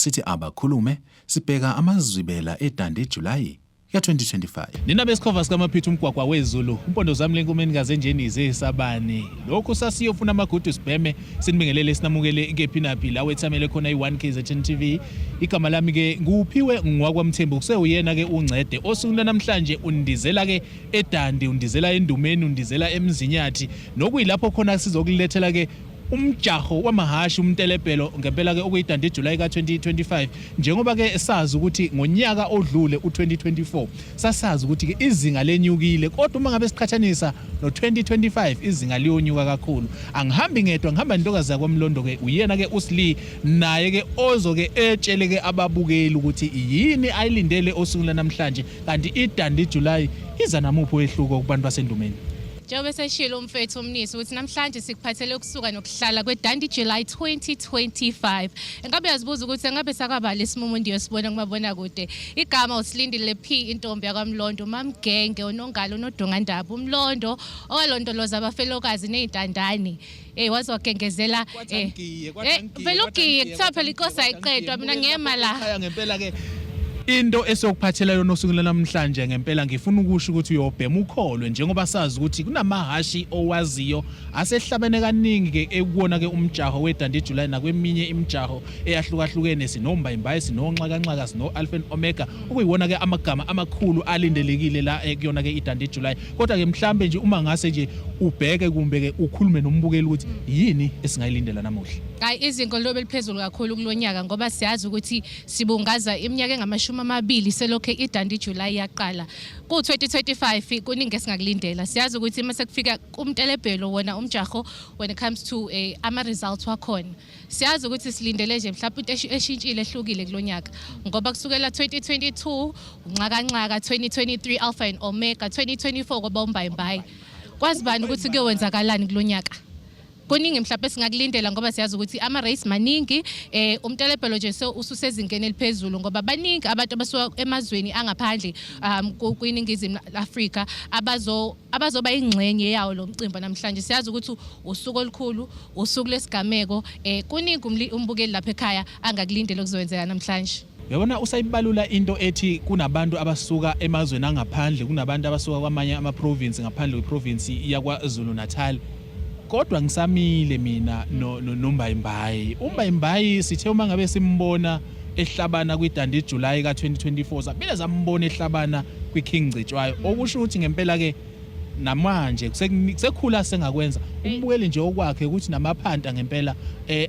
masithi abakhulume sibheka amazwibela eDandi July ka-2025. Nina besikhova sikaMaphithi umgwagwa wezulu umpondo zami lenkumeni kazenjeni izesabani lokhu sasiyofuna amagudu sibheme sinibingelele sinamukele ngephinapi la wethamele khona i1KZN TV igama lami ke nguphiwe ngwakwamthembu kuseyuyena ke uncede osukwini namhlanje undizela ke eDandi undizela endumeni undizela emzinyathi nokuyilapho khona sizokulethela ke umjaho wamahashi umtelepelo ngempela ke okuyiDandi July ka2025 njengoba ke sazi ukuthi ngonyaka odlule u2024 sasazi ukuthi ke izinga lenyukile kodwa uma ngabe siqhathanisa no2025 izinga liyonyuka kakhulu angihambi ngedwa ngihamba intokazi yakwamlondo ke uyena ke uSli naye ke ozo ke etshele ke ababukeli ukuthi yini ayilindele osukwini namhlanje kanti iDandi July iza namupho ehluko kubantu basendumeni. Njengoba seshilo umfethu umnisi ukuthi namhlanje sikuphathele ukusuka nokuhlala kweDandi July 2025. Engabe yazibuza ukuthi engabe sakaba lesimumu ndiyosibona kumabona kude. Igama uSilindile P intombi yakwamlondo mamgenge onongalo nodongandaba umlondo owalondoloza abafelokazi nezintandane. Wazogengezela velogiye kuthiwa phela inkosi ayiqedwa mina ngiyema la. Ngempela ke into esokuphathela yona osukwini namhlanje ngempela ngifuna ukusho ukuthi uyobhema ukholwe njengoba sazi ukuthi kunamahashi owaziyo asehlabene kaningi ke ekubona ke umjaho weDandi July nakweminye imijaho eyahlukahlukene sinomba imbaye sinonxakanxaka sino Alpha and Omega okuyiwona ke amagama amakhulu alindelekile la kuyona ke iDandi July kodwa ke mhlambe nje uma ngase nje ubheke kumbe ke ukhulume nombukeli ukuthi yini esingayilindela namuhla. Hayi izinto lobe liphezulu kakhulu kulonyaka ngoba siyazi ukuthi sibungaza iminyaka engamashumi selokho iDandi July yaqala ku 2025 kuningi esingakulindela siyazi ukuthi mase kufika umtelepelo wona umjaho when it comes to ama results wakhona siyazi ukuthi silindele nje mhlawumbe into eshintshile ehlukile kulonyaka ngoba kusukela 2022 unxakanxaka 2023 Alpha and Omega 2024 kwabomba imbayi kwazi bani ukuthi kuyowenzakalani kulonyaka kuningi mhlawumbe singakulindela ngoba siyazi ukuthi ama race maningi umtelepelo nje ususezingeni eliphezulu ngoba baningi abantu abasuka emazweni angaphandle kwiningizimu Afrika abazoba ingxenye yawo lo mcimbi namhlanje siyazi ukuthi usuku olukhulu usuku lesigameko kuningi umbukeli lapha ekhaya angakulindela ukuzowenzeka namhlanje. Yabona usayibalula into ethi kunabantu abasuka emazweni angaphandle kunabantu abasuka kwamanye ama province ngaphandle kweprovince yakwaZulu Natal kodwa ngisamile mina nombayimbayi umbayimbayi sithe uma ngabe simbona ehlabana kwiDandi July ka2024 saphinde sambona ehlabana kwiKing Ngcitshwayo okusho ukuthi ngempela ke namanje kusekhula sengakwenza umbukeli nje okwakhe ukuthi namaphanta ngempela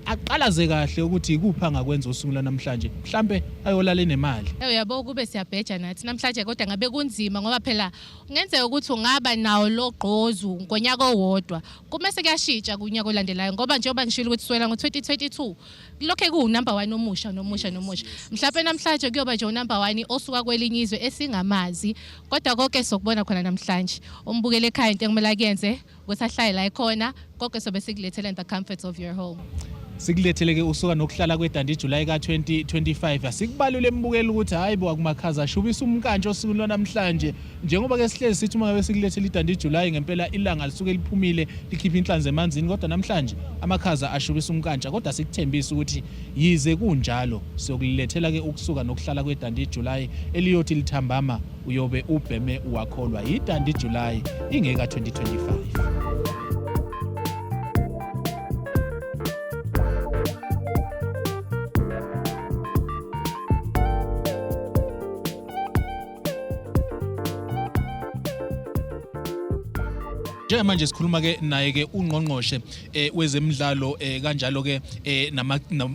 aqalaze kahle ukuthi ikupha ngakwenza usuku namhlanje mhlambe ayolala nemali. Yabo kube siyabheja nathi namhlanje kodwa ngabe kunzima ngoba phela kungenzeka ukuthi ungaba nawo logqozu ngonyaka owodwa kumase kuyashintsha kunyaka olandelayo ngoba njengoba ngishilo ukuthi swela ngo2022 lokho ku number 1 omusha mhlawumbe namhlanje kuyoba nje number 1 osuka kwelinye izwe esingamazi kodwa konke sokubona khona namhlanje umbukele ekhaya into engimela kuyenze ukuthi ahlale la ikhona konke sobe sikulethela in the comforts of your home. Sikulethele ke usuka nokuhlala kweDandi July ka2025 asikubalule embukeli ukuthi hayibo akumakhaza ashubisa umkantsho osuku namhlanje njengoba ke sihlezi sithi uma ngabe sikulethela iDandi July ngempela ilanga lisuke liphumile likhipha inhlanze emanzini kodwa namhlanje amakhaza ashubisa umkantsha kodwa sikuthembisa ukuthi yize kunjalo siyokulethela ke ukusuka nokuhlala kweDandi July eliyothi lithambama uyobe ubheme wakholwa iDandi July ingeka 2025. Manje sikhuluma ke naye ke ungqongqoshe wezemidlalo kanjalo ke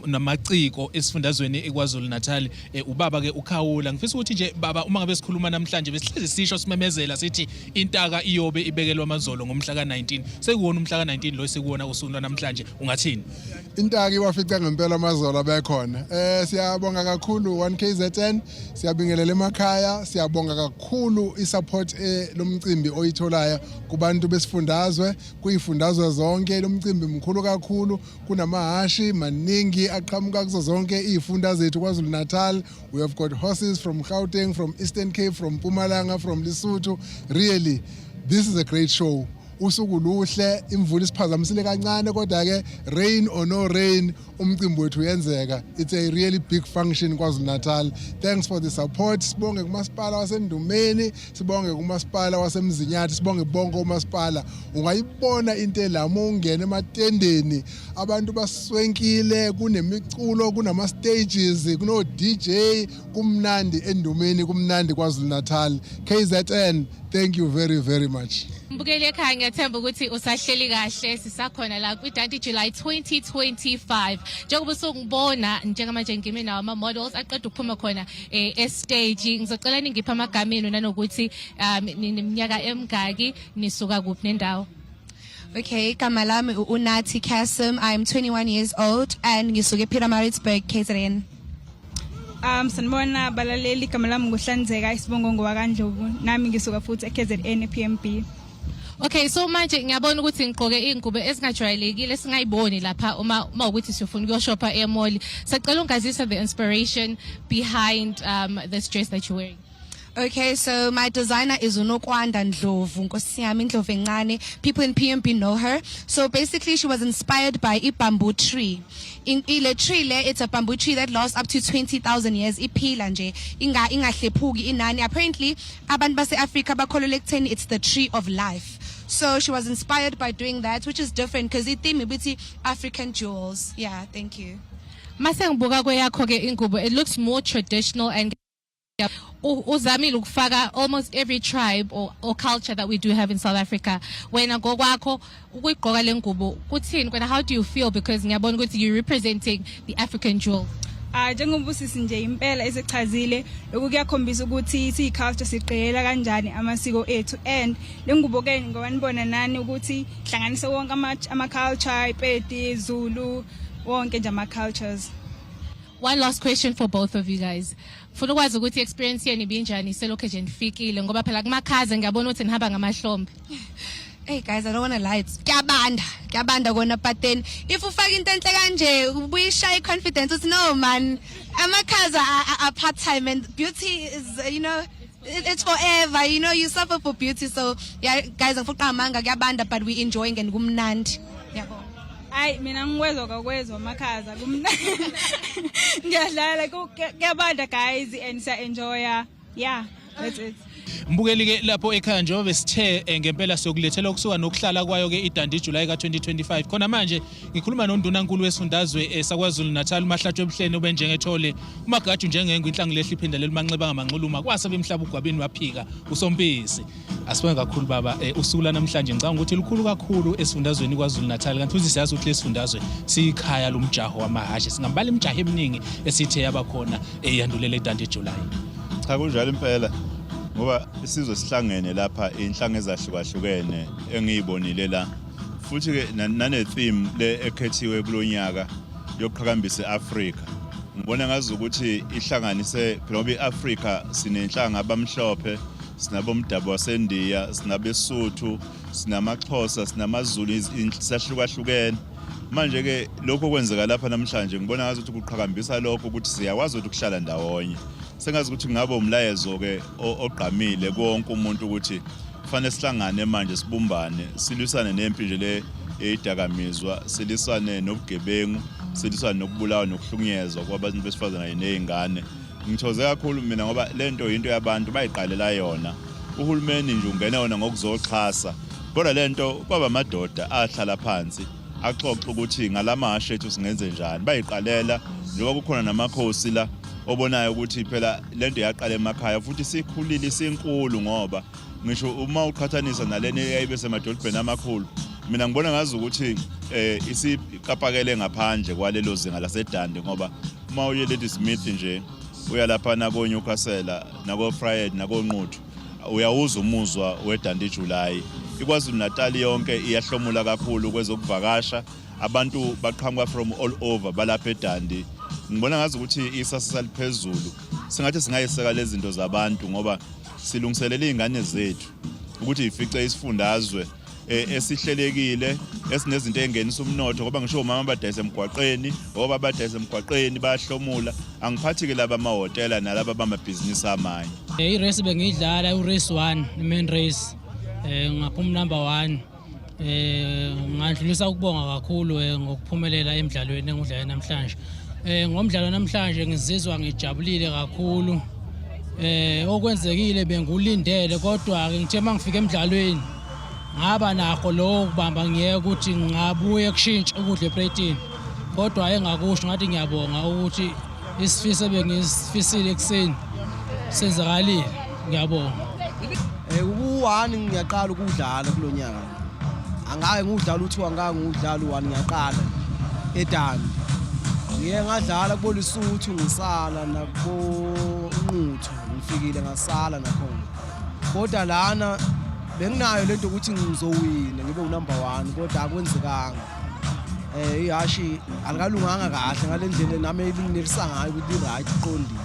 namaciko esifundazweni eKwaZulu Natal ubaba ke uKhawula ngifisa ukuthi nje baba uma ngabe sikhuluma namhlanje besihlezi sisho simemezela sithi intaka iyobe ibekelwa amazolo ngomhla ka19 sekuwona umhla ka19 lo sekuwona usuku namhlanje ungathini intaka iwafica ngempela amazolo abekhona siyabonga kakhulu 1KZN siyabingelela emakhaya siyabonga kakhulu isupport lomcimbi oyitholayo kubantu besifundazwe kuyifundazwe zonke lomcimbi mkhulu kakhulu kunamahashi maningi aqhamuka kuzo zonke izifunda zethu KwaZulu Natal. We have got horses from Gauteng, from Eastern Cape, from Mpumalanga, from Lesotho. Really, this is a great show. Usuku luhle imvula isiphazamisile kancane kodwa ke rain or no rain umcimbi wethu uyenzeka. It's a really big function KwaZulu-Natal. Thanks for the support. Sibonge kumasipala waseNdumeni, sibonge kumasipala waseMzinyathi, sibonge bonke umasipala. Ungayibona into elamo ungena ematendeni, abantu baswenkile, kunemiculo, kunama stages, kuno DJ, kumnandi eNdumeni, kumnandi KwaZulu-Natal. KZN, thank you very, very much. Mbukeli ekhaya ngiyathemba ukuthi usahleli kahle sisakhona la kwi-30 July 2025 njengoba usungibona njengamanje ngime nawo ama-models aqeda ukuphuma khona estage ngizocela ningiphe amagama enu nanokuthi niminyaka emingaki nisuka kuphi nendawo. Okay, igama lami uNathi Kasim. I'm 21 years old and ngisuke ePietermaritzburg, KZN. Sanibona balaleli, igama lami nguHlanzeka Isibongo ngowaKaNdlovu, nami ngisuka futhi eKZN ePMB. Okay, so manje ngiyabona ukuthi ngigqoke ingubo esingajwayelekile singayiboni lapha uma ukuthi sifuna ukuyoshopha e-mall. Sacela ungazisa the inspiration behind this dress that you're wearing. Okay, so my designer is Unokwanda Ndlovu, Nkosi yami Ndlovu encane. People in PMB know her. So basically she was inspired by a bamboo tree. In ile tree le, it's a bamboo tree that lasts up to 20,000 years. Iphila nje, ingahlephuki inani. Apparently, abantu base Africa bakholelwa ekutheni it's the tree of life. So she was inspired by doing that, which is different because it theme ibithi African jewels. Yeah, thank you. Mase ngibuka kweyakho ke ingubo, it looks more traditional and uzamile ukufaka almost every tribe or culture that we do have in South Africa. Wena ngokwakho ukuyigqoka le ngubo kuthini kwena, how do you feel, because ngiyabona ukuthi you representing the African jewel? Njengobusisi nje impela esichazile lokhu kuyakhombisa ukuthi isiculture siqhela kanjani amasiko ethu, and lengubo ke ngoba nibona nani ukuthi hlanganise wonke ama culture, iPedi, Zulu, wonke nje ama cultures. One last question for both of you guys. Funa ukwazi ukuthi experience yeni ibinjani selokho nje nifikile ngoba phela kumakhaza ngiyabona ukuthi nihamba ngamahlombe. Hey guys, I don't want to lie. Kuyabanda kona, but then if ufaka into enhle kanje, we shy confidence. It's no man. Amakhaza are part time and beauty is, you know, it's forever. You know, you suffer for beauty. So yeah, guys, ngifuna manga kuyabanda, but we enjoying and kumnandi. Yabo. Ay mina ngikwezwa amakhaza kumnandi. Ngiyadlala kuyabanda guys and siya enjoya. Yeah, that's it. Mbukeli ke lapho ekhaya njengoba sithe ngempela sokulethela ukusuka nokuhlala kwayo ke iDandi July ka2025. Khona manje ngikhuluma noNdunankulu wesifundazwe saKwaZulu Natal uMahlatshwe Buhleni obenjengethole uMagaju njengengwe inhlanga lehla iphindelela umanxeba ngamanxuluma kwasebe emhlaba ugwabeni waphika uSompisi. Asibonge kakhulu baba usukula namhlanje ngicanga ukuthi likhulu kakhulu esifundazweni kwaZulu Natal, kanti futhi siyazi ukuthi lesifundazwe siyikhaya lomjaho wamahashe, singambala imijaho eminingi esithe yabakhona eyandulela iDandi July. Cha kunjalo impela ngoba isizwe sihlangene lapha inhlanga ezahlukahlukene engiyibonile la, futhi ke nane theme le ekhethiwe kulonyaka yokuqhakambisa iAfrika. Ngibona ngazi ukuthi ihlanganise ngoba iAfrika sinenhlanga abamhlophe, sinabomdabu waseNdiya, sinabesuthu, sinamaXhosa, sinamaZulu, sahlukahlukene. Manje ke lokho kwenzeka lapha namhlanje ngibona ngazi ukuthi kuqhakambisa lokho ukuthi siyakwazi ukuthi kuhlala ndawonye. Sengazi ukuthi ngaba umlayezo ke ogqamile konke umuntu ukuthi kufanele sihlangane manje sibumbane silwisane nempi nje le eyidakamizwa, silisane nobugebengu, silisane nokubulawa nokuhlukunyezwa kwabantu besifazana nezingane. Ngithoze kakhulu mina ngoba lento into yabantu bayiqalela yona, uhulumeni nje ungena yona ngokuzoxhasa, kodwa lento kwaba amadoda ahlala phansi axoxa ukuthi ngalamashe ethu singenze njani. Bayiqalela njengoba kukhona namakhosi la obonayo ukuthi phela lento yaqala emakhaya futhi sikhulile isinkulu, ngoba ngisho uma uqhathanisa nalena eyayibe semadolobheni amakhulu, mina ngibona ngazi ukuthi isikapakele ngaphandle kwalelo zinga laseDandi, ngoba uma uye Lady Smith nje uya lapha nako Newcastle nako Friday nako Nquthu uyawuza umuzwa weDandi July. IKwaZulu Natal yonke iyahlomula kakhulu kwezokuvakasha, abantu baqhamuka from all over balapha eDandi. Ngibona ngazi ukuthi isasa liphezulu singathi singayiseka lezi zinto zabantu, ngoba silungiselela izingane zethu ukuthi ifice isifundazwe esihlelekile esinezinto engenisa umnotho, ngoba ngisho umama abadayisa emgwaqeni ngoba abadayisa emgwaqeni bayahlomula. Angiphathi ke laba amahotela nalaba bamabhizinisi amanye. I-race bengidlala u-race 1, i-main race, ngaphuma number 1. Ngandlulisa ukubonga kakhulu ngokuphumelela emidlalweni engudlala namhlanje. Ngomdlalo namhlanje ngizizwa ngijabulile kakhulu. Okwenzekile bengulindele kodwa ke ngithe mangifika emidlalweni ngaba nakho lo kubamba ngiyeke ukuthi ngabuye kushintsha ukudla eplate kodwa engakusho ngathi ngiyabonga ukuthi isifiso ebengisifisile ekseni senzakalile. Ngiyabonga. Ku-1 ngiyaqala ukudlala kulonyaka. Angake ngudlala u2 angake ngudlala u1 ngiyaqala eDani. Ngiye ngadlala kubo Lesotho ngisala nabo Nquthu ngifikile ngasala nakhona. Kodwa lana benginayo lento ukuthi ngizowina ngibe unumber 1 kodwa akwenzekanga. Ihashi alikalunganga kahle ngalendlela nami elinginelisa ngayo ukuthi right iqondile.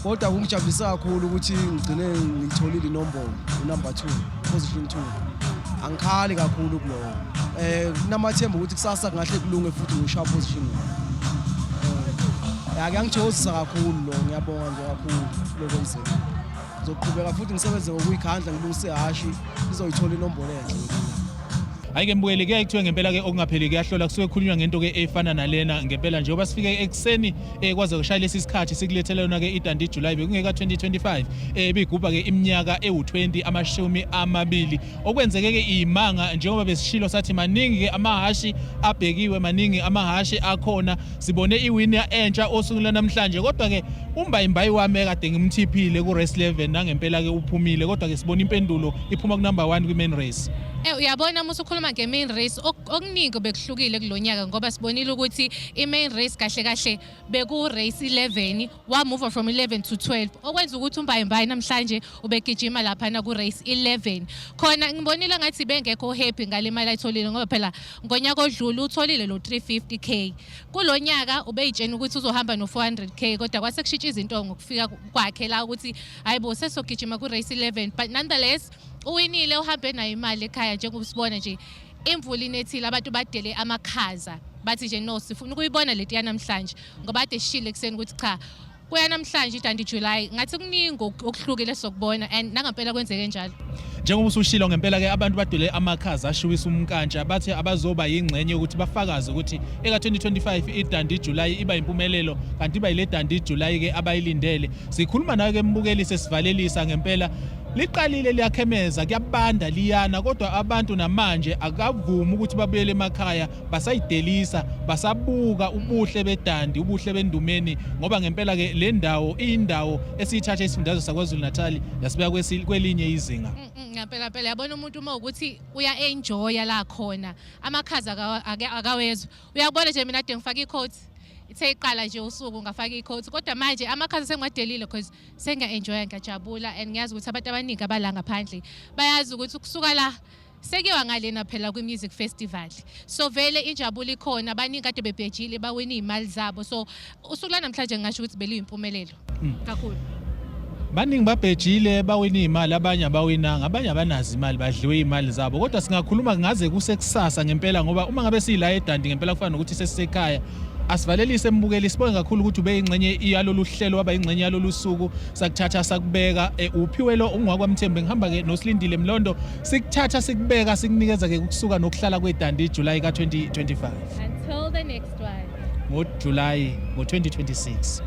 Kodwa kungijabulisa kakhulu ukuthi ngigcine ngitholile inombolo unumber 2 position 2. Angikhali kakhulu kuloko. Kunamathemba ukuthi kusasa ngahle kulunge futhi ngisho position. Ngiyangithokozisa kakhulu lo ngiyabonga nje kakhulu lokwenzeka. Ngizoqhubeka futhi ngisebenze ngokuyikhandla ngilungise hashi izoyithola inombolo enhle. Hayi ke mbukeli ke kuthiwe ngempela ke okungapheli kuyahlola kusuke khulunywa ngento ke efana nalena ngempela njengoba sifike ekseni kwaze kushaya lesi sikhathi sikulethela yona ke iDundee July bekungeka 2025 bigubha ke iminyaka ewu20 20 okwenzeke ke imanga njengoba besishilo sathi maningi ke amahashi abhekiwe maningi amahashi akhona sibone iwinner entsha osungula namhlanje kodwa ke umbayimbayi wami kade ngimthiphile ku race 11 nangempela ke uphumile kodwa ke sibona impendulo iphuma ku number 1 kwi main race. Uyabona musu ukhuluma nge-main race okuningi bekuhlukile kulonyaka ngoba sibonile ukuthi i-main race kahle kahle beku race 11 wa move from 11 to 12 okwenza ukuthi umbayimbayi namhlanje ubegijima lapha na ku race 11 khona ngibonile ngathi bengekho happy ngale mali ayitholile ngoba phela ngonyaka odlule utholile lo 350k kulonyaka ubeyitshena ukuthi uzohamba no 400k kodwa kwase kushintsha izinto ngokufika kwakhe la ukuthi hayibo sesogijima ku race 11 but nonetheless uwinile uhambe nayo imali ekhaya njengoba sibona nje imvula inethile abantu badele amakhaza bathi nje no sifuna ukuyibona leti yanamhlanje ngoba ade shile ekseni ukuthi cha kuya namhlanje iDundee July ngathi kuningi okuhlukile sokubona and nangampela kwenzeke njalo njengoba usushilo ngempela ke abantu badele amakhaza ashuwisa umkantsha bathi abazoba yingcenye ukuthi bafakaze ukuthi eka 2025 iDundee July iba impumelelo kanti iba ile Dundee July ke abayilindele sikhuluma nawe ke mbukeli sesivalelisa ngempela liqalile liyakhemeza kuyabanda liyana kodwa abantu namanje akavumi ukuthi babuyele emakhaya basayidelisa basabuka ubuhle beDundee ubuhle bendumeni ngoba ngempela ke le ndawo iyindawo esiyithatha isifundazwe saKwaZulu Natal yasibeka kwelinye izinga. Ngempela phela yabona umuntu uma ukuthi uya enjoy la khona amakhaza akawezwa uyabona nje mina ade ngifaka icoat ithe iqala nje usuku ngafaka icoat kodwa manje amakhaza sengiwadelile because sengiya-enjoya ngiyajabula and ngiyazi ukuthi abantu abaningi abala ngaphandle bayazi ukuthi ukusuka la sekiwa ngalena phela kwi-music festival so vele injabulo ikhona abaningi kade bebhejile bawina iy'mali zabo so usuku lanamhlanje ngingasho ukuthi beliyimpumelelo kakhulu. Baningi babhejile bawina imali abanye abawinanga abanye abanazi imali badliwe imali zabo kodwa singakhuluma ngaze kusekusasa ngempela ngoba uma ngabe siyila eDundee ngempela kufana nokuthi sesisekhaya asivalelise mbukeli sibonge kakhulu ukuthi ube ingcenye iyalolu hlelo waba ingcenye yalolu suku sakuthatha sakubeka uphiwe lo ungwakwamthembe ngihamba ke noSilindile Mlondo sikuthatha sikubeka sikunikeza ke ukusuka nokuhlala kweDundee July ka 2025 until the next one ngoJuly ngo 2026.